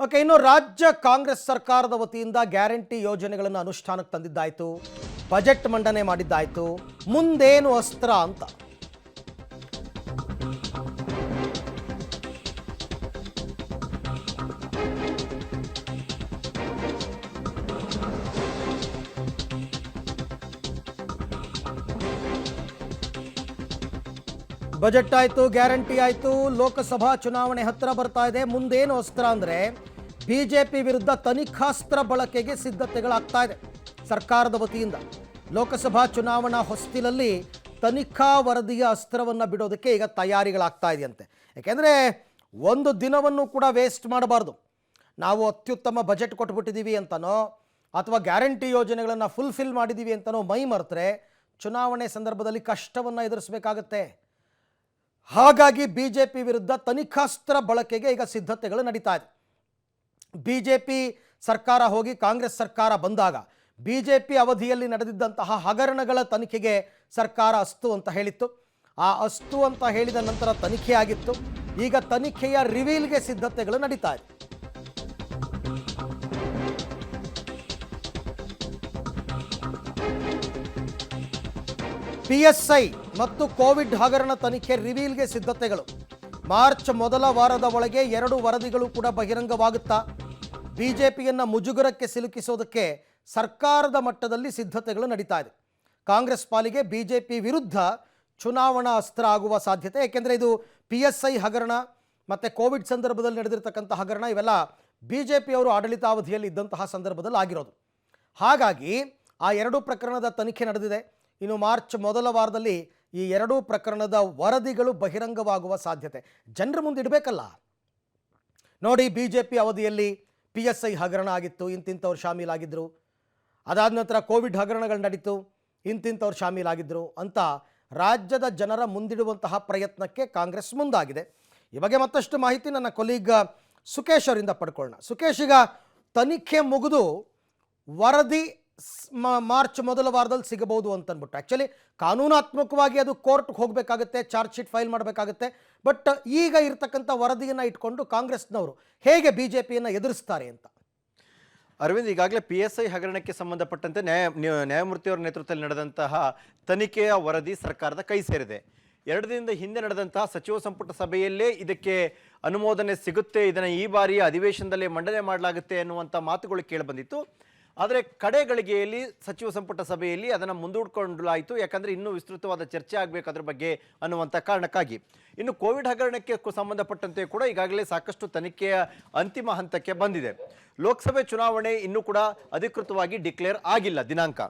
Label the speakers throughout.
Speaker 1: Okay, ಇನ್ನು ರಾಜ್ಯ ಕಾಂಗ್ರೆಸ್ ಸರ್ಕಾರದ ವತಿಯಿಂದ ಗ್ಯಾರಂಟಿ ಯೋಜನೆಗಳನ್ನು ಅನುಷ್ಠಾನಕ್ಕೆ ತಂದಿದ್ದಾಯಿತು, ಬಜೆಟ್ ಮಂಡನೆ ಮಾಡಿದ್ದಾಯಿತು. ಮುಂದೇನು ಅಸ್ತ್ರ ಅಂತ ಬಜೆಟ್ ಆಯಿತು, ಗ್ಯಾರಂಟಿ ಆಯಿತು, ಲೋಕಸಭಾ ಚುನಾವಣೆ ಹತ್ತಿರ ಬರ್ತಾ ಇದೆ. ಮುಂದೇನು ಅಸ್ತ್ರ ಅಂದರೆ ಬಿಜೆಪಿ ವಿರುದ್ಧ ತನಿಖಾಸ್ತ್ರ ಬಳಕೆಗೆ ಸಿದ್ಧತೆಗಳಾಗ್ತಾ ಇದೆ ಸರ್ಕಾರದ ವತಿಯಿಂದ. ಲೋಕಸಭಾ ಚುನಾವಣಾ ಹೊಸ್ತಿಲಲ್ಲಿ ತನಿಖಾ ವರದಿಯ ಅಸ್ತ್ರವನ್ನು ಬಿಡೋದಕ್ಕೆ ಈಗ ತಯಾರಿಗಳಾಗ್ತಾ ಇದೆಯಂತೆ. ಯಾಕೆಂದರೆ ಒಂದು ದಿನವನ್ನು ಕೂಡ ವೇಸ್ಟ್ ಮಾಡಬಾರ್ದು. ನಾವು ಅತ್ಯುತ್ತಮ ಬಜೆಟ್ ಕೊಟ್ಬಿಟ್ಟಿದ್ದೀವಿ ಅಂತನೋ ಅಥವಾ ಗ್ಯಾರಂಟಿ ಯೋಜನೆಗಳನ್ನು ಫುಲ್ಫಿಲ್ ಮಾಡಿದ್ದೀವಿ ಅಂತನೋ ಮೈ ಮರೆತರೆ ಚುನಾವಣೆ ಸಂದರ್ಭದಲ್ಲಿ ಕಷ್ಟವನ್ನು ಎದುರಿಸಬೇಕಾಗತ್ತೆ. ಹಾಗಾಗಿ ಬಿಜೆಪಿ ವಿರುದ್ಧ ತನಿಖಾಸ್ತ್ರ ಬಳಕೆಗೆ ಈಗ ಸಿದ್ಧತೆಗಳು ನಡೀತಾ ಇದೆ. ಬಿಜೆಪಿ ಸರ್ಕಾರ ಹೋಗಿ ಕಾಂಗ್ರೆಸ್ ಸರ್ಕಾರ ಬಂದಾಗ ಬಿಜೆಪಿ ಅವಧಿಯಲ್ಲಿ ನಡೆದಿದ್ದಂತಹ ಹಗರಣಗಳ ತನಿಖೆಗೆ ಸರ್ಕಾರ ಅಸ್ತು ಅಂತ ಹೇಳಿತ್ತು. ಆ ಅಸ್ತು ಅಂತ ಹೇಳಿದ ನಂತರ ತನಿಖೆ ಆಗಿತ್ತು. ಈಗ ತನಿಖೆಯ ರಿವೀಲ್ಗೆ ಸಿದ್ಧತೆಗಳು ನಡೀತಾ ಇದೆ. PSI ಮತ್ತು ಕೋವಿಡ್ ಹಗರಣ ತನಿಖೆ ರಿವೀಲ್ಗೆ ಸಿದ್ಧತೆಗಳು. ಮಾರ್ಚ್ ಮೊದಲ ವಾರದ ಒಳಗೆ 2 ವರದಿಗಳು ಕೂಡ ಬಹಿರಂಗವಾಗುತ್ತಾ ಬಿಜೆಪಿಯನ್ನು ಮುಜುಗರಕ್ಕೆ ಸಿಲುಕಿಸೋದಕ್ಕೆ ಸರ್ಕಾರದ ಮಟ್ಟದಲ್ಲಿ ಸಿದ್ಧತೆಗಳು ನಡೀತಾ ಇದೆ. ಕಾಂಗ್ರೆಸ್ ಪಾಲಿಗೆ ಬಿಜೆಪಿ ವಿರುದ್ಧ ಚುನಾವಣಾ ಅಸ್ತ್ರ ಆಗುವ ಸಾಧ್ಯತೆ. ಏಕೆಂದರೆ ಇದು PSI ಹಗರಣ ಮತ್ತು ಕೋವಿಡ್ ಸಂದರ್ಭದಲ್ಲಿ ನಡೆದಿರ್ತಕ್ಕಂಥ ಹಗರಣ ಇವೆಲ್ಲ ಬಿಜೆಪಿಯವರು ಆಡಳಿತಾವಧಿಯಲ್ಲಿ ಇದ್ದಂತಹ ಸಂದರ್ಭದಲ್ಲಿ ಆಗಿರೋದು. ಹಾಗಾಗಿ ಆ 2 ಪ್ರಕರಣದ ತನಿಖೆ ನಡೆದಿದೆ. ಇನ್ನು ಮಾರ್ಚ್ ಮೊದಲ ವಾರದಲ್ಲಿ ಈ 2 ಪ್ರಕರಣದ ವರದಿಗಳು ಬಹಿರಂಗವಾಗುವ ಸಾಧ್ಯತೆ. ಜನರ ಮುಂದೆ ಇಡಬೇಕಲ್ಲ. ನೋಡಿ, ಬಿಜೆಪಿ ಅವಧಿಯಲ್ಲಿ PSI ಹಗರಣ ಆಗಿತ್ತು, ಇಂತಿಂಥವ್ರು ಶಾಮೀಲಾಗಿದ್ದರು. ಅದಾದ ನಂತರ ಕೋವಿಡ್ ಹಗರಣಗಳು ನಡೀತು, ಇಂತಿಂಥವ್ರು ಶಾಮೀಲಾಗಿದ್ದರು ಅಂತ ರಾಜ್ಯದ ಜನರ ಮುಂದಿಡುವಂತಹ ಪ್ರಯತ್ನಕ್ಕೆ ಕಾಂಗ್ರೆಸ್ ಮುಂದಾಗಿದೆ. ಈ ಬಗ್ಗೆ ಮತ್ತಷ್ಟು ಮಾಹಿತಿ ನನ್ನ ಕೊಲೀಗ್ ಸುಕೇಶ್ ಅವರಿಂದ ಪಡ್ಕೊಳ್ಳೋಣ. ಸುಕೇಶ್, ಈಗ ತನಿಖೆ ಮುಗಿದು ವರದಿ ಮಾರ್ಚ್ ಮೊದಲ ವಾರದಲ್ಲಿ ಸಿಗಬಹುದು ಅಂತ ಅಂದ್ಬಿಟ್ಟು ಆ್ಯಕ್ಚುಲಿ ಕಾನೂನಾತ್ಮಕವಾಗಿ ಅದು ಕೋರ್ಟ್ಗೆ ಹೋಗಬೇಕಾಗುತ್ತೆ, ಚಾರ್ಜ್ ಶೀಟ್ ಫೈಲ್ ಮಾಡಬೇಕಾಗುತ್ತೆ. ಬಟ್ ಈಗ ಇರ್ತಕ್ಕಂಥ ವರದಿಯನ್ನು ಇಟ್ಕೊಂಡು ಕಾಂಗ್ರೆಸ್ನವರು ಹೇಗೆ ಬಿಜೆಪಿಯನ್ನು ಎದುರಿಸ್ತಾರೆ ಅಂತ?
Speaker 2: ಅರವಿಂದ್, ಈಗಾಗಲೇ PSI ಹಗರಣಕ್ಕೆ ಸಂಬಂಧಪಟ್ಟಂತೆ ನ್ಯಾಯಮೂರ್ತಿಯವರ ನೇತೃತ್ವದಲ್ಲಿ ನಡೆದಂತಹ ತನಿಖೆಯ ವರದಿ ಸರ್ಕಾರದ ಕೈ ಸೇರಿದೆ. 2 ದಿನದ ಹಿಂದೆ ನಡೆದಂತಹ ಸಚಿವ ಸಂಪುಟ ಸಭೆಯಲ್ಲೇ ಇದಕ್ಕೆ ಅನುಮೋದನೆ ಸಿಗುತ್ತೆ, ಇದನ್ನು ಈ ಬಾರಿಯ ಅಧಿವೇಶನದಲ್ಲೇ ಮಂಡನೆ ಮಾಡಲಾಗುತ್ತೆ ಅನ್ನುವಂಥ ಮಾತುಗಳು ಕೇಳಿಬಂದಿತ್ತು. ಆದರೆ ಕಡೆ ಗಳಿಗೆಯಲ್ಲಿ ಸಚಿವ ಸಂಪುಟ ಸಭೆಯಲ್ಲಿ ಅದನ್ನು ಮುಂದೂಡಿಕೊಳ್ಳಲಾಯಿತು. ಯಾಕಂದರೆ ಇನ್ನೂ ವಿಸ್ತೃತವಾದ ಚರ್ಚೆ ಆಗಬೇಕು ಅದರ ಬಗ್ಗೆ ಅನ್ನುವಂಥ ಕಾರಣಕ್ಕಾಗಿ. ಇನ್ನು ಕೋವಿಡ್ ಹಗರಣಕ್ಕೆ ಸಂಬಂಧಪಟ್ಟಂತೆ ಕೂಡ ಈಗಾಗಲೇ ಸಾಕಷ್ಟು ತನಿಖೆಯ ಅಂತಿಮ ಹಂತಕ್ಕೆ ಬಂದಿದೆ. ಲೋಕಸಭೆ ಚುನಾವಣೆ ಇನ್ನೂ ಕೂಡ ಅಧಿಕೃತವಾಗಿ ಡಿಕ್ಲೇರ್ ಆಗಿಲ್ಲ ದಿನಾಂಕ.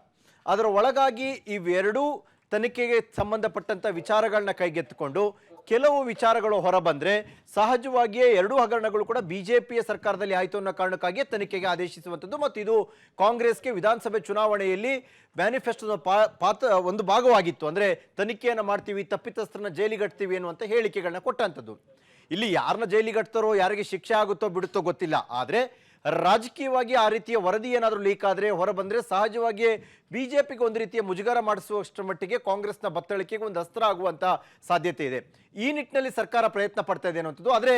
Speaker 2: ಅದರ ಒಳಗಾಗಿ ಇವೆರಡೂ ತನಿಖೆಗೆ ಸಂಬಂಧಪಟ್ಟಂಥ ವಿಚಾರಗಳನ್ನ ಕೈಗೆತ್ತಿಕೊಂಡು ಕೆಲವು ವಿಚಾರಗಳು ಹೊರಬಂದರೆ ಸಹಜವಾಗಿಯೇ 2 ಹಗರಣಗಳು ಕೂಡ ಬಿಜೆಪಿಯ ಸರ್ಕಾರದಲ್ಲಿ ಆಯಿತು ಅನ್ನೋ ಕಾರಣಕ್ಕಾಗಿಯೇ ತನಿಖೆಗೆ ಆದೇಶಿಸುವಂಥದ್ದು. ಮತ್ತು ಇದು ಕಾಂಗ್ರೆಸ್ಗೆ ವಿಧಾನಸಭೆ ಚುನಾವಣೆಯಲ್ಲಿ ಮ್ಯಾನಿಫೆಸ್ಟೋದ ಒಂದು ಭಾಗವಾಗಿತ್ತು. ಅಂದರೆ ತನಿಖೆಯನ್ನು ಮಾಡ್ತೀವಿ, ತಪ್ಪಿತಸ್ಥರನ್ನ ಜೈಲಿಗಟ್ತೀವಿ ಅನ್ನುವಂಥ ಹೇಳಿಕೆಗಳನ್ನ ಕೊಟ್ಟಂಥದ್ದು. ಇಲ್ಲಿ ಯಾರನ್ನ ಜೈಲಿಗಟ್ತಾರೋ, ಯಾರಿಗೆ ಶಿಕ್ಷೆ ಆಗುತ್ತೋ ಬಿಡುತ್ತೋ ಗೊತ್ತಿಲ್ಲ. ಆದರೆ ರಾಜಕೀಯವಾಗಿ ಆ ರೀತಿಯ ವರದಿ ಏನಾದರೂ ಲೀಕ್ ಆದರೆ ಹೊರಬಂದರೆ ಸಹಜವಾಗಿಯೇ ಬಿಜೆಪಿಗೆ ಒಂದು ರೀತಿಯ ಮುಜುಗರ ಮಾಡಿಸುವಷ್ಟರ ಮಟ್ಟಿಗೆ ಕಾಂಗ್ರೆಸ್ನ ಬತ್ತಳಿಕೆಗೆ ಒಂದು ಅಸ್ತ್ರ ಆಗುವಂಥ ಸಾಧ್ಯತೆ ಇದೆ. ಈ ನಿಟ್ಟಿನಲ್ಲಿ ಸರ್ಕಾರ ಪ್ರಯತ್ನ ಪಡ್ತಾ ಇದೆ ಅನ್ನುವಂಥದ್ದು. ಆದರೆ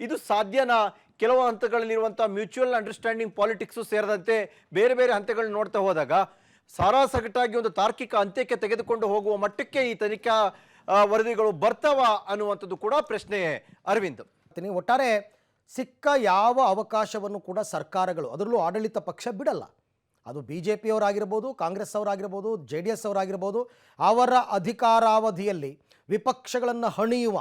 Speaker 2: ಇದು ಸಾಧ್ಯನಾ? ಕೆಲವು ಹಂತಗಳಲ್ಲಿರುವಂಥ ಮ್ಯೂಚುವಲ್ ಅಂಡರ್ಸ್ಟ್ಯಾಂಡಿಂಗ್ ಪಾಲಿಟಿಕ್ಸು ಸೇರಿದಂತೆ ಬೇರೆ ಬೇರೆ ಹಂತಗಳನ್ನ ನೋಡ್ತಾ ಹೋದಾಗ ಸಾರಾಸಗಟಾಗಿ ಒಂದು ತಾರ್ಕಿಕ ಅಂತ್ಯಕ್ಕೆ ತೆಗೆದುಕೊಂಡು ಹೋಗುವ ಮಟ್ಟಕ್ಕೆ ಈ ತನಿಖಾ ವರದಿಗಳು ಬರ್ತಾವ ಅನ್ನುವಂಥದ್ದು ಕೂಡ ಪ್ರಶ್ನೆ. ಅರವಿಂದ್,
Speaker 1: ಒಟ್ಟಾರೆ ಸಿಕ್ಕ ಯಾವ ಅವಕಾಶವನ್ನು ಕೂಡ ಸರ್ಕಾರಗಳು, ಅದರಲ್ಲೂ ಆಡಳಿತ ಪಕ್ಷ ಬಿಡಲ್ಲ. ಅದು BJPಯವರಾಗಿರ್ಬೋದು, ಕಾಂಗ್ರೆಸ್ ಅವರಾಗಿರ್ಬೋದು, JDS ಅವರಾಗಿರ್ಬೋದು, ಅವರ ಅಧಿಕಾರಾವಧಿಯಲ್ಲಿ ವಿಪಕ್ಷಗಳನ್ನು ಹಣಿಯುವ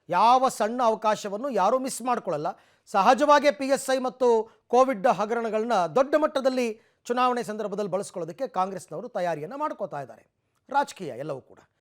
Speaker 1: ಯಾವ ಸಣ್ಣ ಅವಕಾಶವನ್ನು ಯಾರೂ ಮಿಸ್ ಮಾಡ್ಕೊಳ್ಳಲ್ಲ. ಸಹಜವಾಗಿ PSI ಮತ್ತು ಕೋವಿಡ್ ಹಗರಣಗಳನ್ನ ದೊಡ್ಡ ಮಟ್ಟದಲ್ಲಿ ಚುನಾವಣೆ ಸಂದರ್ಭದಲ್ಲಿ ಬಳಸ್ಕೊಳ್ಳೋದಕ್ಕೆ ಕಾಂಗ್ರೆಸ್ನವರು ತಯಾರಿಯನ್ನು ಮಾಡ್ಕೋತಾ ಇದ್ದಾರೆ. ರಾಜಕೀಯ ಎಲ್ಲವೂ ಕೂಡ.